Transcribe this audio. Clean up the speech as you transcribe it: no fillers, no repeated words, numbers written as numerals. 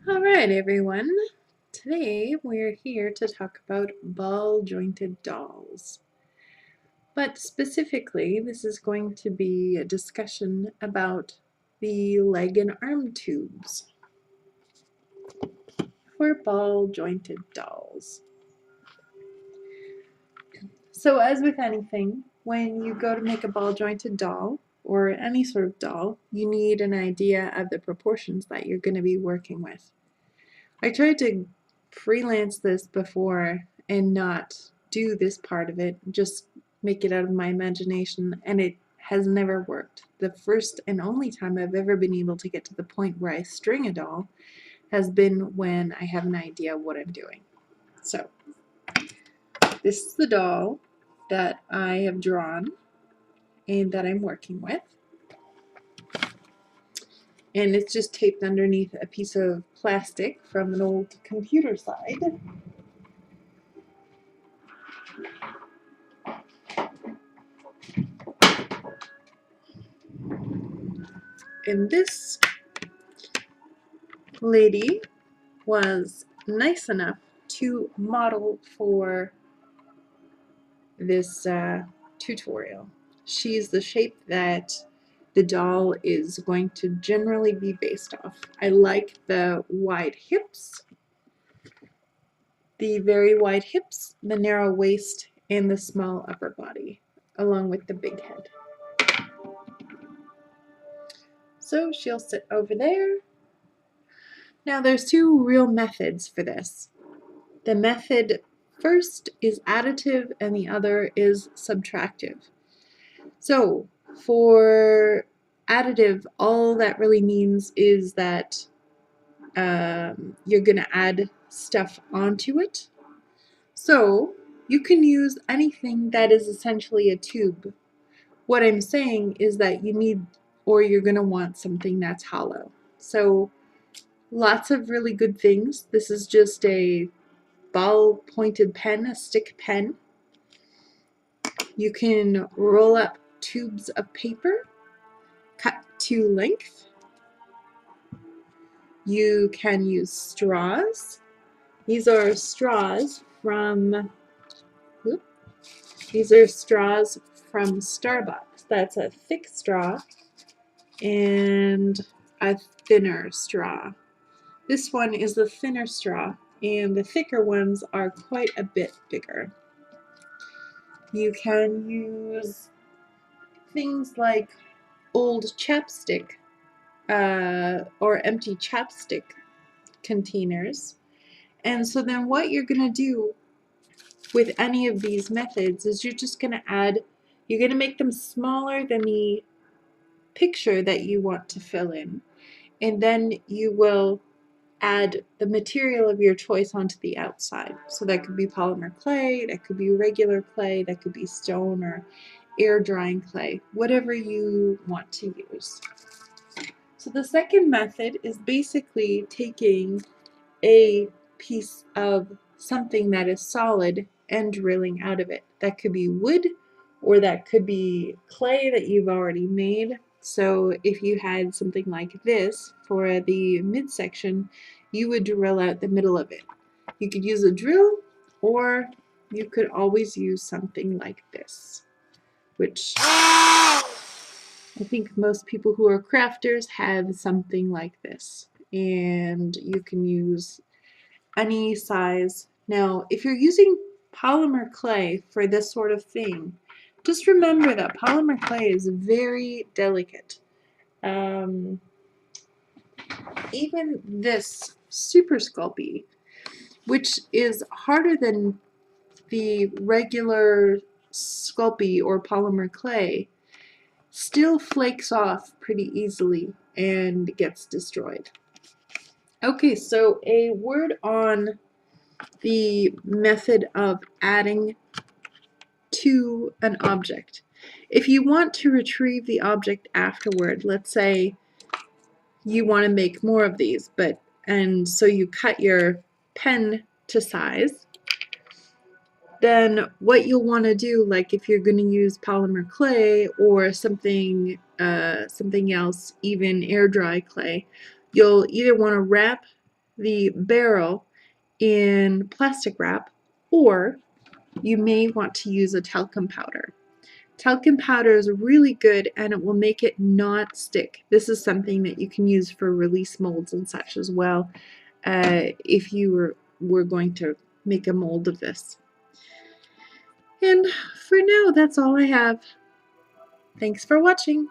Alright everyone, today we're here to talk about ball jointed dolls. But specifically, this is going to be a discussion about the leg and arm tubes for ball jointed dolls. So as with anything, when you go to make a ball jointed doll, or any sort of doll, you need an idea of the proportions that you're going to be working with. I tried to freelance this before and not do this part of it, just make it out of my imagination, and it has never worked. The first and only time I've ever been able to get to the point where I string a doll has been when I have an idea of what I'm doing. So, this is the doll that I have drawn and that I'm working with. And it's just taped underneath a piece of plastic from an old computer slide. And this lady was nice enough to model for this tutorial. She's the shape that the doll is going to generally be based off. I like the wide hips, the very wide hips, the narrow waist, and the small upper body, along with the big head. So she'll sit over there. Now there's two real methods for this. The method first is additive and the other is subtractive. So for additive, all that really means is that you're going to add stuff onto it. So you can use anything that is essentially a tube. What I'm saying is that you need, or you're going to want something that's hollow. So lots of really good things. This is just a ball pointed pen, a stick pen. You can roll up tubes of paper, cut to length. You can use straws. These are straws from Starbucks. That's a thick straw and a thinner straw. This one is the thinner straw, and the thicker ones are quite a bit bigger. You can use things like old chapstick or empty chapstick containers. And so then what you're going to do with any of these methods is you're just going to make them smaller than the picture that you want to fill in. And then you will add the material of your choice onto the outside. So that could be polymer clay, that could be regular clay, that could be stone or air drying clay, whatever you want to use. So the second method is basically taking a piece of something that is solid and drilling out of it. That could be wood or that could be clay that you've already made. So if you had something like this for the midsection, you would drill out the middle of it. You could use a drill, or you could always use something like this, which I think most people who are crafters have something like this. And you can use any size. Now, if you're using polymer clay for this sort of thing, just remember that polymer clay is very delicate. Even this Super Sculpey, which is harder than the regular Sculpey or polymer clay, still flakes off pretty easily and gets destroyed. Okay, so a word on the method of adding to an object. If you want to retrieve the object afterward, let's say you want to make more of these, and so you cut your pen to size, then what you'll want to do, like if you're going to use polymer clay or something else, even air dry clay, you'll either want to wrap the barrel in plastic wrap, or you may want to use a talcum powder. Talcum powder is really good and it will make it not stick. This is something that you can use for release molds and such as well, if you were going to make a mold of this. And for now, that's all I have. Thanks for watching.